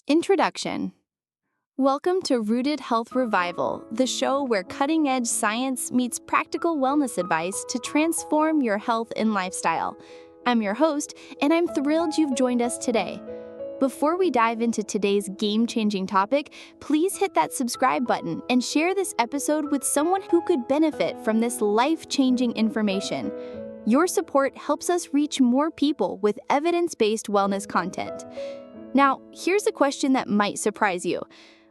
Introduction. Welcome to Rooted Health Revival, the show where cutting-edge science meets practical wellness advice to transform your health and lifestyle. I'm your host, and I'm thrilled you've joined us today. Before we dive into today's game-changing topic, please hit that subscribe button and share this episode with someone who could benefit from this life-changing information. Your support helps us reach more people with evidence-based wellness content. Now, here's a question that might surprise you.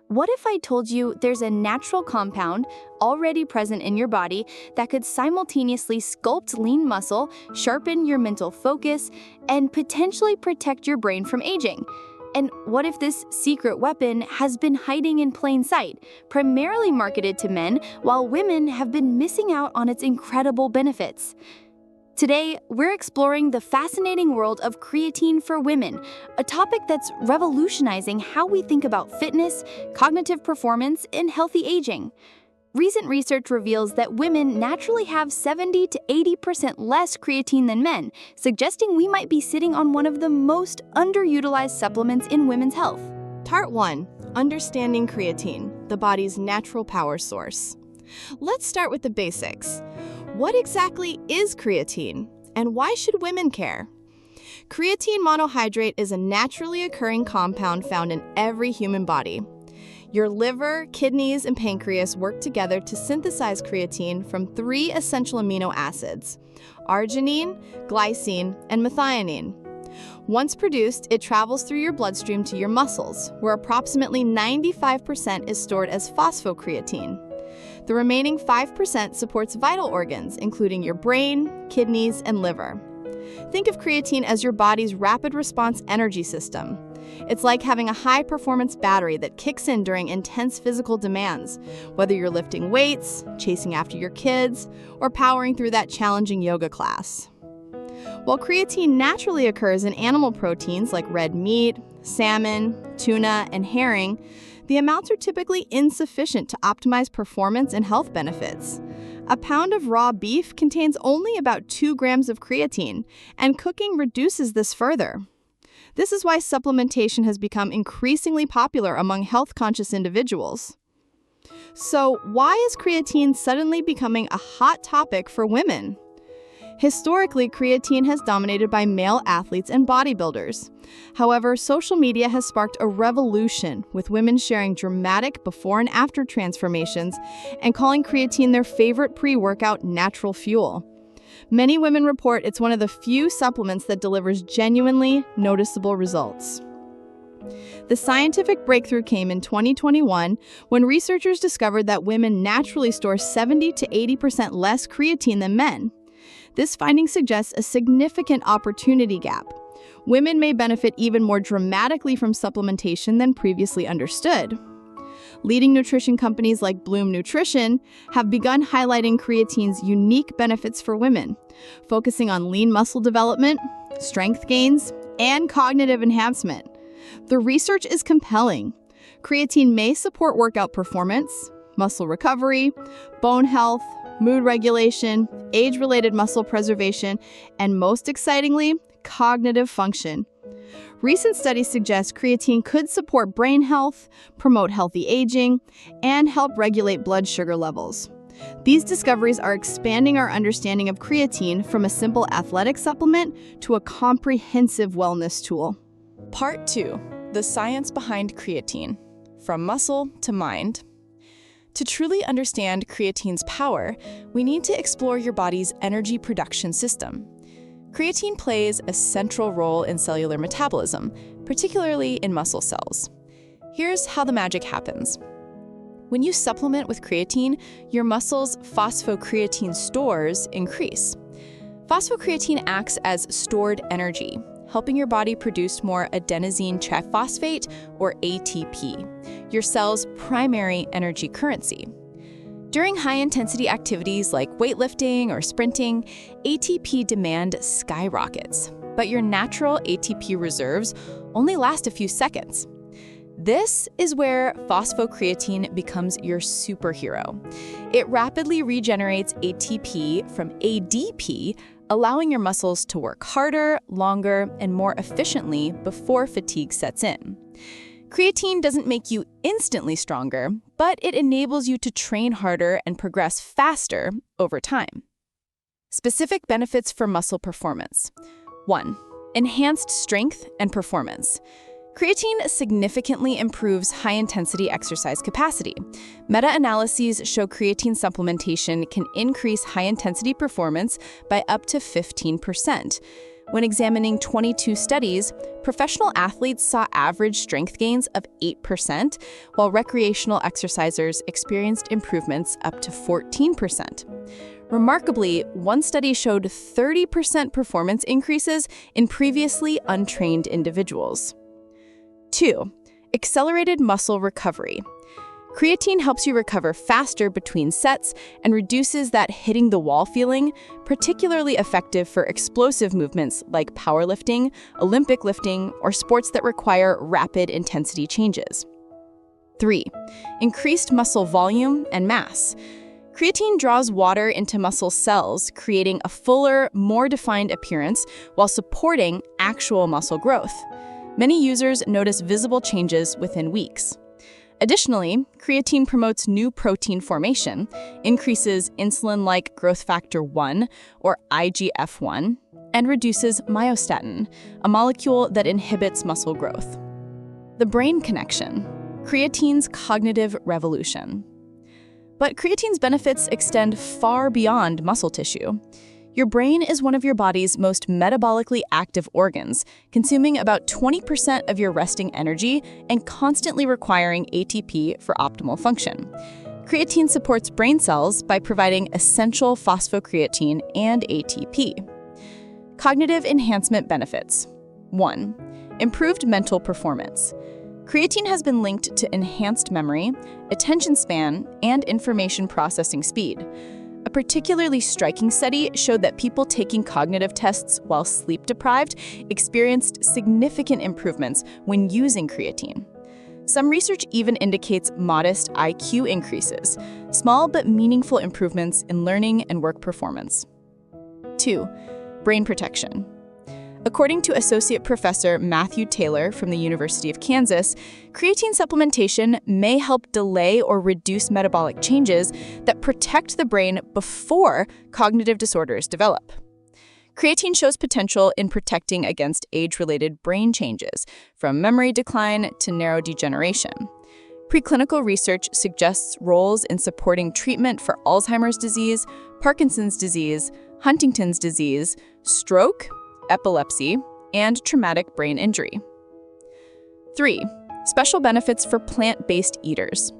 What if I told you there's a natural compound already present in your body that could simultaneously sculpt lean muscle, sharpen your mental focus, and potentially protect your brain from aging? And what if this secret weapon has been hiding in plain sight, primarily marketed to men, while women have been missing out on its incredible benefits? Today, we're exploring the fascinating world of creatine for women, a topic that's revolutionizing how we think about fitness, cognitive performance, and healthy aging. Recent research reveals that women naturally have 70 to 80% less creatine than men, suggesting we might be sitting on one of the most underutilized supplements in women's health. Part 1. Understanding creatine, the body's natural power source. Let's start with the basics. What exactly is creatine, and why should women care? Creatine monohydrate is a naturally occurring compound found in every human body. Your liver, kidneys, and pancreas work together to synthesize creatine from 3 essential amino acids: arginine, glycine, and methionine. Once produced, it travels through your bloodstream to your muscles, where approximately 95% is stored as phosphocreatine. The remaining 5% supports vital organs, including your brain, kidneys, and liver. Think of creatine as your body's rapid response energy system. It's like having a high-performance battery that kicks in during intense physical demands, whether you're lifting weights, chasing after your kids, or powering through that challenging yoga class. While creatine naturally occurs in animal proteins like red meat, salmon, tuna, and herring, the amounts are typically insufficient to optimize performance and health benefits. A pound of raw beef contains only about 2 grams of creatine, and cooking reduces this further. This is why supplementation has become increasingly popular among health-conscious individuals. So, why is creatine suddenly becoming a hot topic for women? Historically, creatine has dominated by male athletes and bodybuilders. However, social media has sparked a revolution, with women sharing dramatic before and after transformations and calling creatine their favorite pre-workout natural fuel. Many women report it's one of the few supplements that delivers genuinely noticeable results. The scientific breakthrough came in 2021 when researchers discovered that women naturally store 70 to 80% less creatine than men. This finding suggests a significant opportunity gap. Women may benefit even more dramatically from supplementation than previously understood. Leading nutrition companies like Bloom Nutrition have begun highlighting creatine's unique benefits for women, focusing on lean muscle development, strength gains, and cognitive enhancement. The research is compelling. Creatine may support workout performance, muscle recovery, bone health, mood regulation, age-related muscle preservation, and most excitingly, cognitive function. Recent studies suggest creatine could support brain health, promote healthy aging, and help regulate blood sugar levels. These discoveries are expanding our understanding of creatine from a simple athletic supplement to a comprehensive wellness tool. Part 2. The science behind creatine. From muscle to mind. To truly understand creatine's power, we need to explore your body's energy production system. Creatine plays a central role in cellular metabolism, particularly in muscle cells. Here's how the magic happens. When you supplement with creatine, your muscles' phosphocreatine stores increase. Phosphocreatine acts as stored energy, helping your body produce more adenosine triphosphate, or ATP, your cell's primary energy currency. During high-intensity activities like weightlifting or sprinting, ATP demand skyrockets, but your natural ATP reserves only last a few seconds. This is where phosphocreatine becomes your superhero. It rapidly regenerates ATP from ADP, allowing your muscles to work harder, longer, and more efficiently before fatigue sets in. Creatine doesn't make you instantly stronger, but it enables you to train harder and progress faster over time. Specific benefits for muscle performance. 1. Enhanced strength and performance. Creatine significantly improves high-intensity exercise capacity. Meta-analyses show creatine supplementation can increase high-intensity performance by up to 15%. When examining 22 studies, professional athletes saw average strength gains of 8%, while recreational exercisers experienced improvements up to 14%. Remarkably, one study showed 30% performance increases in previously untrained individuals. 2. Accelerated muscle recovery. Creatine helps you recover faster between sets and reduces that hitting the wall feeling, particularly effective for explosive movements like powerlifting, Olympic lifting, or sports that require rapid intensity changes. 3. Increased muscle volume and mass. Creatine draws water into muscle cells, creating a fuller, more defined appearance while supporting actual muscle growth. Many users notice visible changes within weeks. Additionally, creatine promotes new protein formation, increases insulin-like growth factor 1, or IGF-1, and reduces myostatin, a molecule that inhibits muscle growth. The brain connection. Creatine's cognitive revolution. But creatine's benefits extend far beyond muscle tissue. Your brain is one of your body's most metabolically active organs, consuming about 20% of your resting energy and constantly requiring ATP for optimal function. Creatine supports brain cells by providing essential phosphocreatine and ATP. Cognitive enhancement benefits. 1. Improved mental performance. Creatine has been linked to enhanced memory, attention span, and information processing speed. A particularly striking study showed that people taking cognitive tests while sleep-deprived experienced significant improvements when using creatine. Some research even indicates modest IQ increases, small but meaningful improvements in learning and work performance. 2. Brain protection. According to Associate Professor Matthew Taylor from the University of Kansas, creatine supplementation may help delay or reduce metabolic changes that protect the brain before cognitive disorders develop. Creatine shows potential in protecting against age-related brain changes, from memory decline to neurodegeneration. Preclinical research suggests roles in supporting treatment for Alzheimer's disease, Parkinson's disease, Huntington's disease, stroke, epilepsy, and traumatic brain injury. 3. Special benefits for plant-based eaters.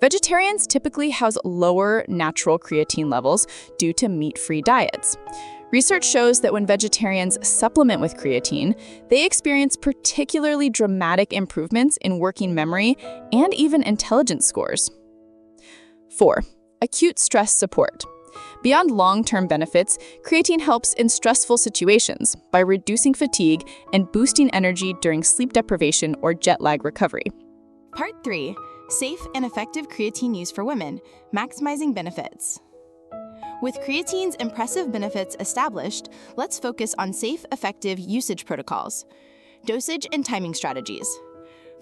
Vegetarians typically have lower natural creatine levels due to meat-free diets. Research shows that when vegetarians supplement with creatine, they experience particularly dramatic improvements in working memory and even intelligence scores. 4. Acute stress support. Beyond long-term benefits, creatine helps in stressful situations by reducing fatigue and boosting energy during sleep deprivation or jet lag recovery. Part 3. Safe and effective creatine use for women, maximizing benefits. With creatine's impressive benefits established, let's focus on safe, effective usage protocols, dosage and timing strategies.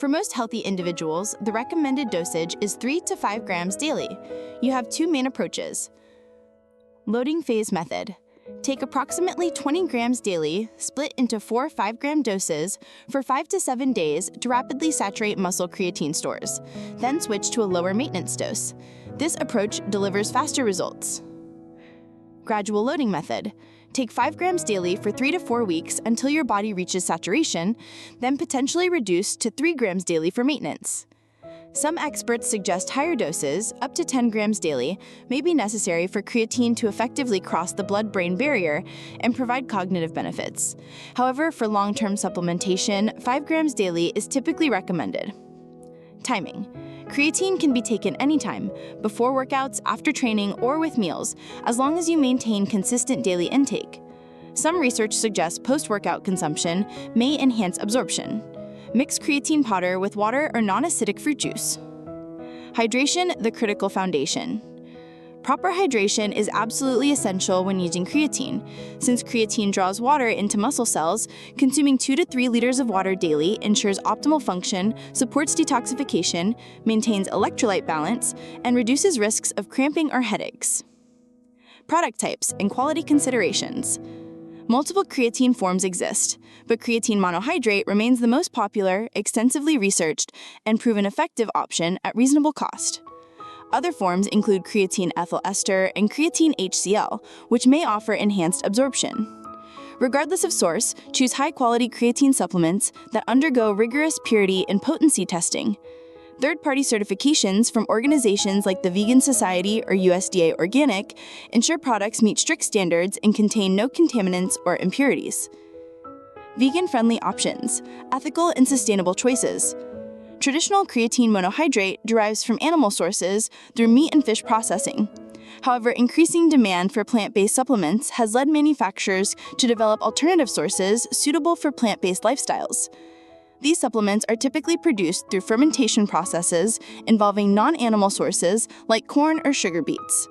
For most healthy individuals, the recommended dosage is 3 to 5 grams daily. You have two main approaches. Loading phase method. Take approximately 20 grams daily, split into 4 5-gram doses for 5 to 7 days to rapidly saturate muscle creatine stores. Then switch to a lower maintenance dose. This approach delivers faster results. Gradual loading method. Take 5 grams daily for 3 to 4 weeks until your body reaches saturation, then potentially reduce to 3 grams daily for maintenance. Some experts suggest higher doses, up to 10 grams daily, may be necessary for creatine to effectively cross the blood-brain barrier and provide cognitive benefits. However, for long-term supplementation, 5 grams daily is typically recommended. Timing. Creatine can be taken anytime, before workouts, after training, or with meals, as long as you maintain consistent daily intake. Some research suggests post-workout consumption may enhance absorption. Mix creatine powder with water or non-acidic fruit juice. Hydration, the critical foundation. Proper hydration is absolutely essential when using creatine. Since creatine draws water into muscle cells, consuming 2 to 3 liters of water daily ensures optimal function, supports detoxification, maintains electrolyte balance, and reduces risks of cramping or headaches. Product types and quality considerations. Multiple creatine forms exist, but creatine monohydrate remains the most popular, extensively researched, and proven effective option at reasonable cost. Other forms include creatine ethyl ester and creatine HCl, which may offer enhanced absorption. Regardless of source, choose high-quality creatine supplements that undergo rigorous purity and potency testing. Third-party certifications from organizations like the Vegan Society or USDA Organic ensure products meet strict standards and contain no contaminants or impurities. Vegan-friendly options, ethical and sustainable choices. Traditional creatine monohydrate derives from animal sources through meat and fish processing. However, increasing demand for plant-based supplements has led manufacturers to develop alternative sources suitable for plant-based lifestyles. These supplements are typically produced through fermentation processes involving non-animal sources like corn or sugar beets.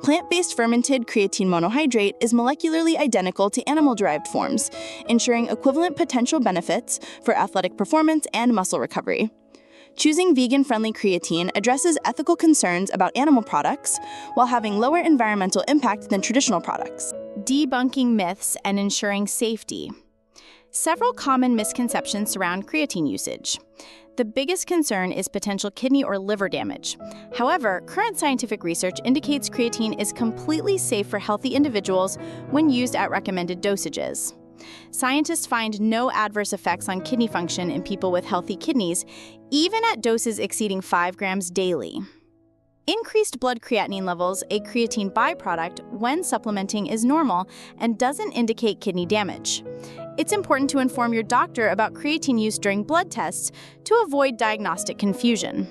Plant-based fermented creatine monohydrate is molecularly identical to animal-derived forms, ensuring equivalent potential benefits for athletic performance and muscle recovery. Choosing vegan-friendly creatine addresses ethical concerns about animal products while having lower environmental impact than traditional products. Debunking myths and ensuring safety. Several common misconceptions surround creatine usage. The biggest concern is potential kidney or liver damage. However, current scientific research indicates creatine is completely safe for healthy individuals when used at recommended dosages. Scientists find no adverse effects on kidney function in people with healthy kidneys, even at doses exceeding 5 grams daily. Increased blood creatinine levels, a creatine byproduct, when supplementing is normal and doesn't indicate kidney damage. It's important to inform your doctor about creatine use during blood tests to avoid diagnostic confusion.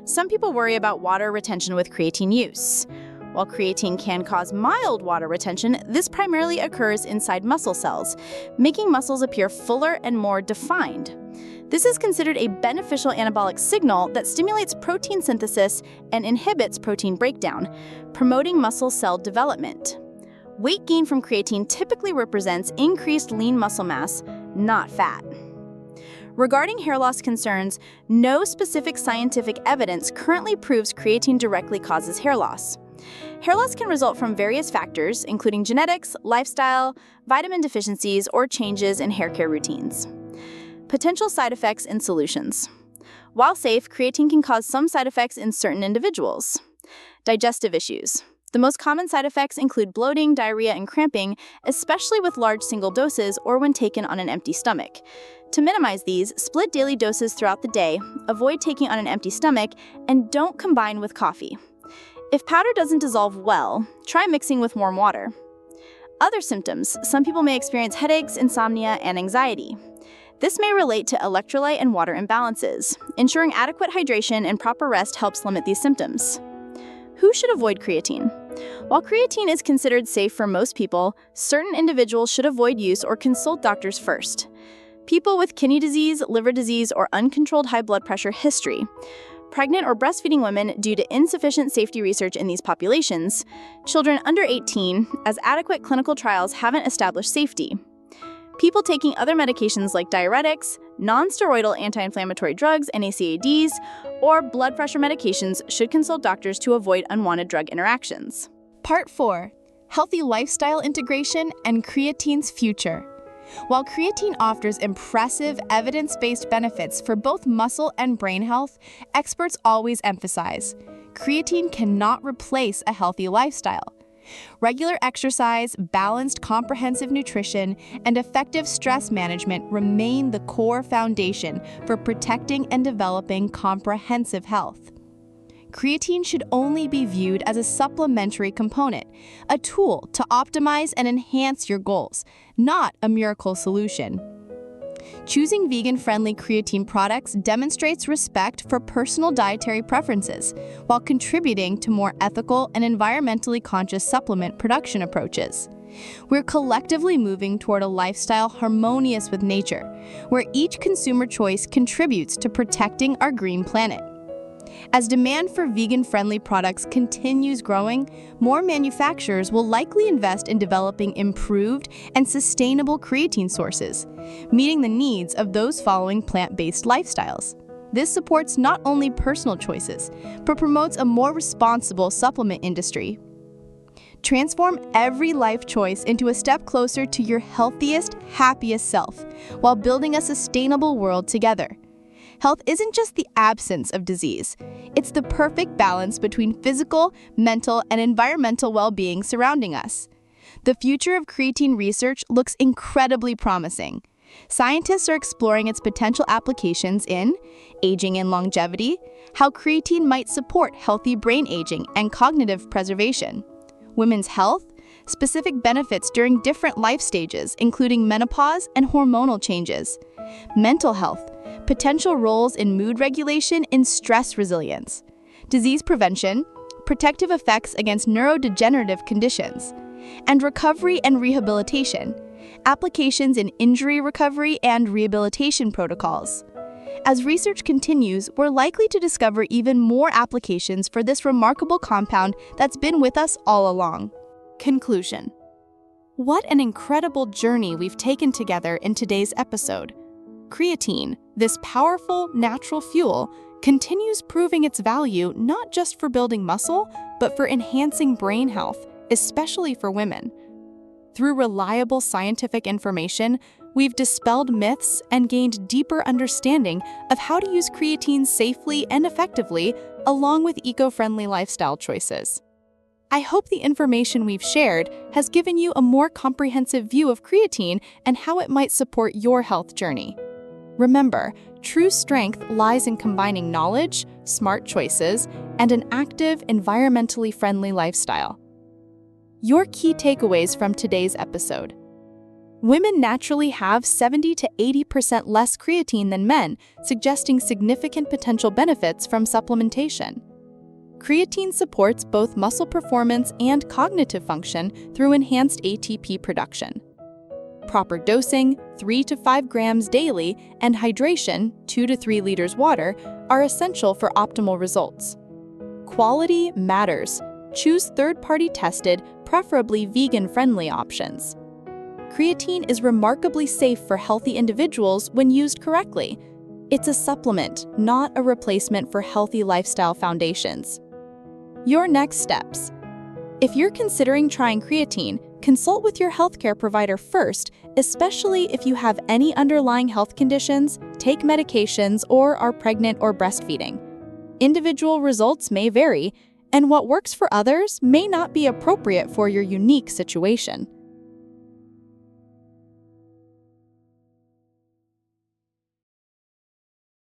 Some people worry about water retention with creatine use. While creatine can cause mild water retention, this primarily occurs inside muscle cells, making muscles appear fuller and more defined. This is considered a beneficial anabolic signal that stimulates protein synthesis and inhibits protein breakdown, promoting muscle cell development. Weight gain from creatine typically represents increased lean muscle mass, not fat. Regarding hair loss concerns, no specific scientific evidence currently proves creatine directly causes hair loss. Hair loss can result from various factors, including genetics, lifestyle, vitamin deficiencies, or changes in hair care routines. Potential side effects and solutions. While safe, creatine can cause some side effects in certain individuals. Digestive issues. The most common side effects include bloating, diarrhea, and cramping, especially with large single doses or when taken on an empty stomach. To minimize these, split daily doses throughout the day, avoid taking on an empty stomach, and don't combine with coffee. If powder doesn't dissolve well, try mixing with warm water. Other symptoms. Some people may experience headaches, insomnia, and anxiety. This may relate to electrolyte and water imbalances. Ensuring adequate hydration and proper rest helps limit these symptoms. Who should avoid creatine? While creatine is considered safe for most people, certain individuals should avoid use or consult doctors first. People with kidney disease, liver disease, or uncontrolled high blood pressure history. Pregnant or breastfeeding women due to insufficient safety research in these populations, children under 18, as adequate clinical trials haven't established safety. People taking other medications like diuretics, non-steroidal anti-inflammatory drugs, NSAIDs, or blood pressure medications should consult doctors to avoid unwanted drug interactions. Part 4. Healthy lifestyle integration and creatine's future. While creatine offers impressive evidence-based benefits for both muscle and brain health, experts always emphasize, creatine cannot replace a healthy lifestyle. Regular exercise, balanced comprehensive nutrition, and effective stress management remain the core foundation for protecting and developing comprehensive health. Creatine should only be viewed as a supplementary component, a tool to optimize and enhance your goals, not a miracle solution. Choosing vegan-friendly creatine products demonstrates respect for personal dietary preferences, while contributing to more ethical and environmentally conscious supplement production approaches. We're collectively moving toward a lifestyle harmonious with nature, where each consumer choice contributes to protecting our green planet. As demand for vegan-friendly products continues growing, more manufacturers will likely invest in developing improved and sustainable creatine sources, meeting the needs of those following plant-based lifestyles. This supports not only personal choices, but promotes a more responsible supplement industry. Transform every life choice into a step closer to your healthiest, happiest self, while building a sustainable world together. Health isn't just the absence of disease. It's the perfect balance between physical, mental, and environmental well-being surrounding us. The future of creatine research looks incredibly promising. Scientists are exploring its potential applications in aging and longevity, how creatine might support healthy brain aging and cognitive preservation, women's health, specific benefits during different life stages, including menopause and hormonal changes, mental health, potential roles in mood regulation and stress resilience, disease prevention, protective effects against neurodegenerative conditions, and recovery and rehabilitation, applications in injury recovery and rehabilitation protocols. As research continues, we're likely to discover even more applications for this remarkable compound that's been with us all along. Conclusion. What an incredible journey we've taken together in today's episode. Creatine, this powerful, natural fuel, continues proving its value not just for building muscle, but for enhancing brain health, especially for women. Through reliable scientific information, we've dispelled myths and gained deeper understanding of how to use creatine safely and effectively, along with eco-friendly lifestyle choices. I hope the information we've shared has given you a more comprehensive view of creatine and how it might support your health journey. Remember, true strength lies in combining knowledge, smart choices, and an active, environmentally friendly lifestyle. Your key takeaways from today's episode. Women naturally have 70 to 80% less creatine than men, suggesting significant potential benefits from supplementation. Creatine supports both muscle performance and cognitive function through enhanced ATP production. Proper dosing, 3 to 5 grams daily, and hydration, 2 to 3 liters water, are essential for optimal results. Quality matters. Choose third-party tested, preferably vegan-friendly options. Creatine is remarkably safe for healthy individuals when used correctly. It's a supplement, not a replacement for healthy lifestyle foundations. Your next steps. If you're considering trying creatine, consult with your healthcare provider first, especially if you have any underlying health conditions, take medications, or are pregnant or breastfeeding. Individual results may vary, and what works for others may not be appropriate for your unique situation.